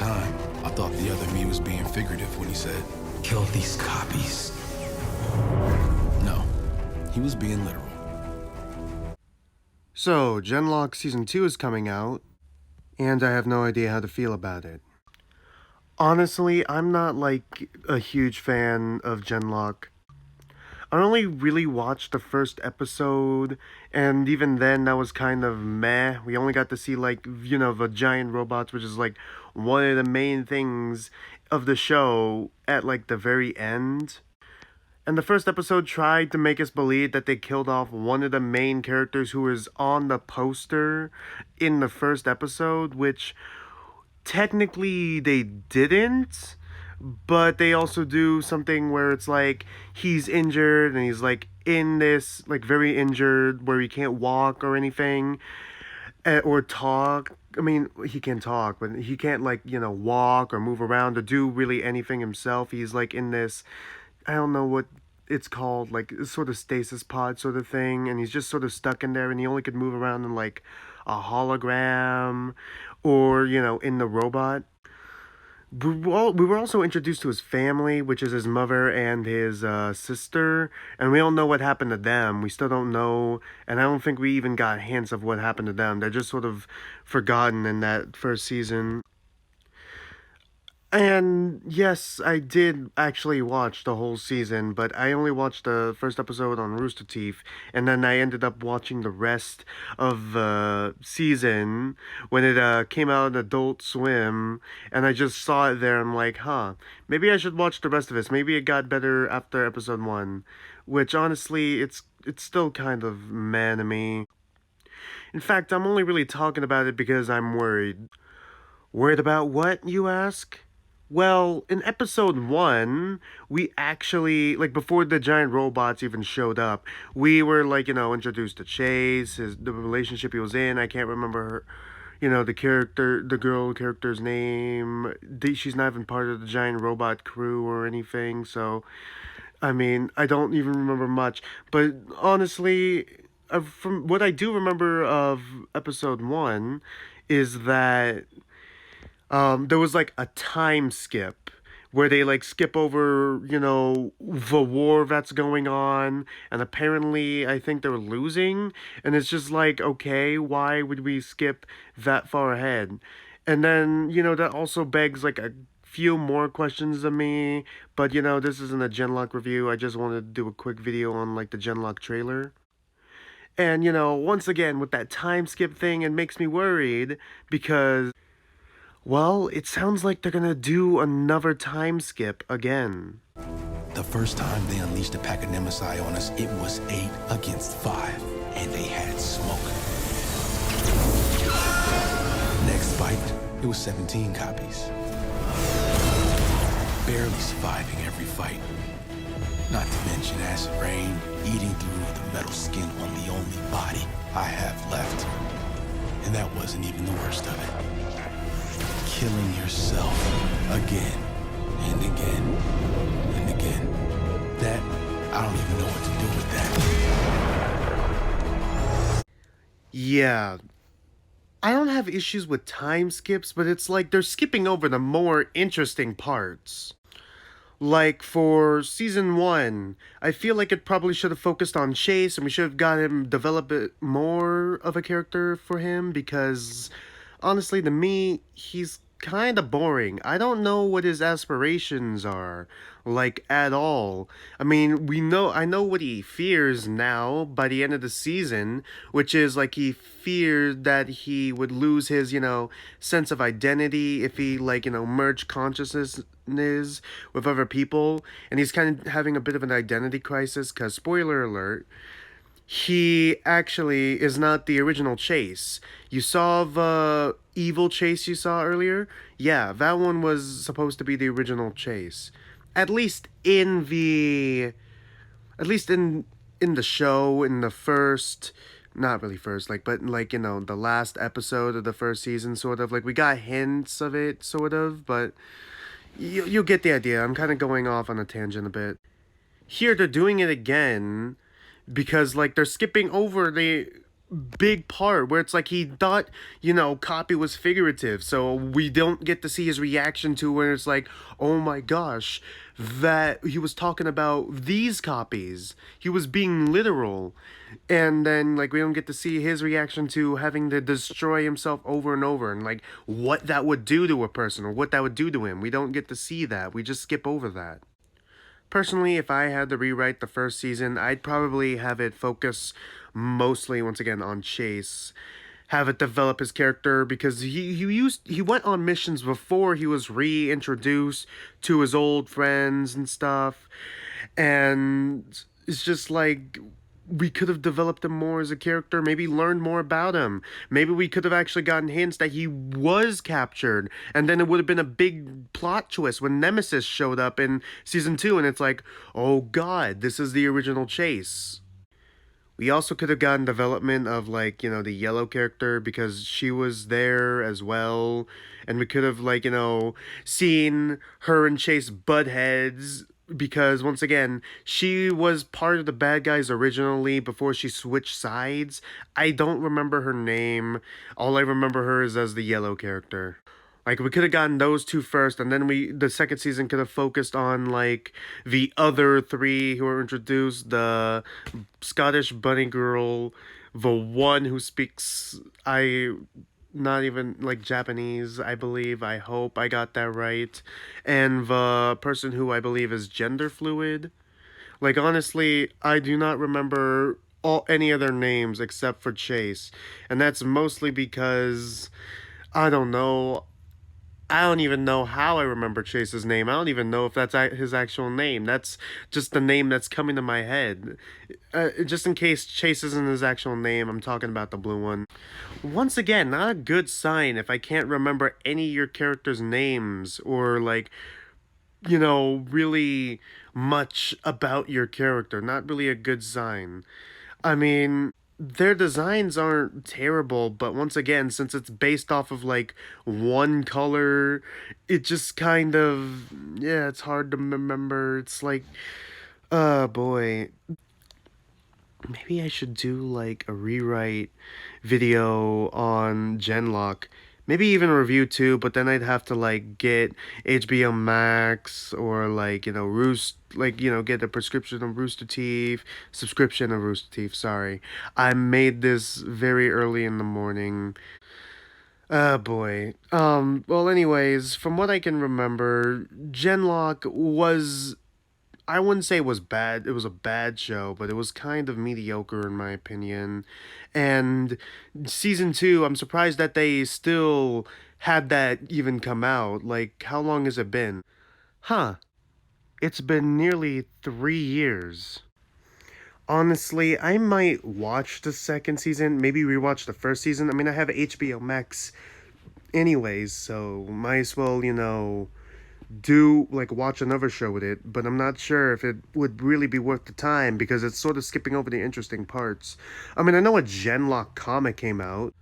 time, I thought the other me was being figurative when he said, "Kill these copies." No, he was being literal. So, Genlock Season 2 is coming out, and I have no idea how to feel about it. Honestly, I'm not like a huge fan of Genlock. I only really watched the first episode, and even then that was kind of meh. We only got to see like, the giant robots, which is like one of the main things of the show at like the very end. And the first episode tried to make us believe that they killed off one of the main characters who was on the poster in the first episode, which technically they didn't, but they also do something where it's like he's injured and he's like in this like very injured where he can't walk or anything, or talk. I mean, he can talk, but he can't like, walk or move around or do really anything himself. He's like in this, I don't know what it's called, like sort of stasis pod sort of thing, and he's just sort of stuck in there, and he only could move around in like a hologram or, in the robot. We were also introduced to his family, which is his mother and his sister, and we don't know what happened to them. We still don't know, and I don't think we even got hints of what happened to them. They're just sort of forgotten in that first season. And yes, I did actually watch the whole season, but I only watched the first episode on Rooster Teeth, and then I ended up watching the rest of the season when it came out on Adult Swim, and I just saw it there. I'm like, maybe I should watch the rest of this. Maybe it got better after episode 1, which honestly, it's still kind of meh to me. In fact, I'm only really talking about it because I'm worried. Worried about what, you ask? Well, in episode 1, we actually, like, before the giant robots even showed up, we were, like, introduced to Chase, the relationship he was in. I can't remember her, the girl character's name. She's not even part of the giant robot crew or anything, so, I mean, I don't even remember much. But honestly, from what I do remember of episode 1 is that there was like a time skip where they like skip over, the war that's going on, and apparently I think they're losing, and it's just like, okay, why would we skip that far ahead? And then, that also begs like a few more questions to me, but this isn't a Genlock review. I just wanted to do a quick video on like the Genlock trailer. And, once again, with that time skip thing, it makes me worried because, well, it sounds like they're gonna do another time skip again. The first time they unleashed a pack of Nemesis on us, it was 8 against 5, and they had smoke. Next fight, it was 17 copies. Barely surviving every fight. Not to mention acid rain, eating through the metal skin on the only body I have left. And that wasn't even the worst of it. Killing yourself again and again and again. That, I don't even know what to do with that. Yeah. I don't have issues with time skips, but it's like they're skipping over the more interesting parts. Like for season 1, I feel like it probably should have focused on Chase, and we should have got him develop it more of a character for him, because honestly, to me, he's kind of boring. I don't know what his aspirations are, like, at all. I mean, I know what he fears now by the end of the season, which is, like, he feared that he would lose his, sense of identity if he, like, merged consciousness with other people, and he's kind of having a bit of an identity crisis, because, spoiler alert, he actually is not the original Chase. You saw the evil Chase you saw earlier? Yeah, that one was supposed to be the original Chase. At least in the show, in the first, not really first, like, but like, the last episode of the first season, sort of, like, we got hints of it, sort of, but you get the idea. I'm kind of going off on a tangent a bit. Here, they're doing it again, because, like, they're skipping over big part where it's like he thought, copy was figurative, so we don't get to see his reaction to where it's like, oh my gosh, that he was talking about these copies, he was being literal. And then like we don't get to see his reaction to having to destroy himself over and over, and like what that would do to a person or what that would do to him. We don't get to see that, we just skip over that. Personally, if I had to rewrite the first season, I'd probably have it focus mostly, once again, on Chase. Have it develop his character, because he went on missions before he was reintroduced to his old friends and stuff. And it's just like we could have developed him more as a character, maybe learned more about him. Maybe we could have actually gotten hints that he was captured, and then it would have been a big plot twist when Nemesis showed up in season 2, and it's like, oh god, this is the original Chase. We also could have gotten development of, like, the yellow character, because she was there as well. And we could have, like, seen her and Chase butt heads, because once again, she was part of the bad guys originally before she switched sides. I don't remember her name. All I remember her is as the yellow character. Like, we could have gotten those two first, and then the second season could have focused on, like, the other three who were introduced, the Scottish bunny girl, the one who speaks, not even, like, Japanese, I believe, I hope I got that right, and the person who I believe is gender fluid. Like, honestly, I do not remember any other names except for Chase, and that's mostly because, I don't know, I don't even know how I remember Chase's name. I don't even know if that's his actual name. That's just the name that's coming to my head. Just in case Chase isn't his actual name, I'm talking about the blue one. Once again, not a good sign if I can't remember any of your characters' names, or, like, really much about your character. Not really a good sign. I mean, their designs aren't terrible, but once again, since it's based off of, like, one color, it just kind of, yeah, it's hard to remember. It's like, boy. Maybe I should do, like, a rewrite video on Genlock. Maybe even a review too, but then I'd have to, like, get HBO Max, or, like, get a prescription of Rooster Teeth, subscription of Rooster Teeth, sorry. I made this very early in the morning. Boy. Well, anyways, from what I can remember, Genlock was, I wouldn't say it was bad. It was a bad show, but it was kind of mediocre in my opinion. And season 2, I'm surprised that they still had that even come out. Like, how long has it been? Huh. It's been nearly 3 years. Honestly, I might watch the second season, maybe rewatch the first season. I mean, I have HBO Max anyways, so might as well, do, like, watch another show with it, but I'm not sure if it would really be worth the time, because it's sort of skipping over the interesting parts. I mean, I know a Genlock comic came out,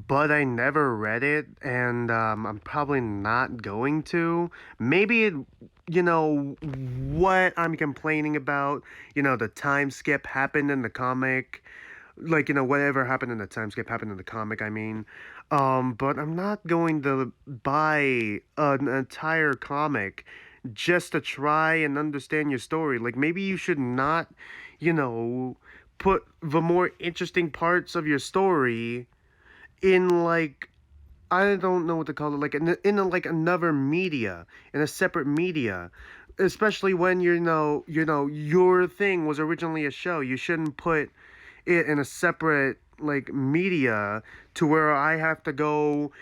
but I never read it, and I'm probably not going to. Maybe it, what I'm complaining about, the time skip happened in the comic, like, whatever happened in the time skip happened in the comic, I mean. But I'm not going to buy an entire comic just to try and understand your story. Like, maybe you should not, you know, put the more interesting parts of your story in, like, I don't know what to call it, like, like, another media, in a separate media. Especially when, your thing was originally a show. You shouldn't put it in a separate, like, media, to where I have to go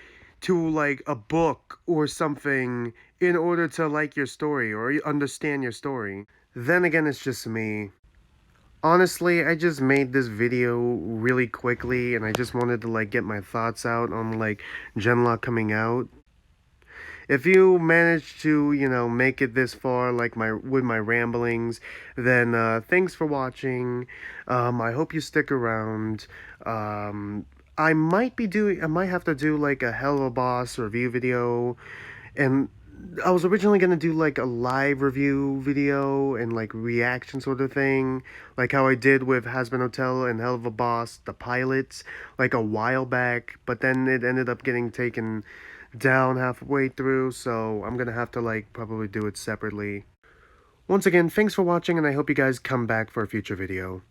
to, like, a book or something in order to like your story or understand your story. Then again, it's just me. Honestly, I just made this video really quickly, and I just wanted to, like, get my thoughts out on, like, Genlock coming out. If you managed to, make it this far, like, with my ramblings, then thanks for watching. I hope you stick around. I might have to do, like, a Hell of a Boss review video, and I was originally gonna do like a live review video and like reaction sort of thing, like how I did with Hazbin Hotel and Hell of a Boss, the pilots, like a while back, but then it ended up getting taken down halfway through, so I'm gonna have to like probably do it separately. Once again, thanks for watching, and I hope you guys come back for a future video.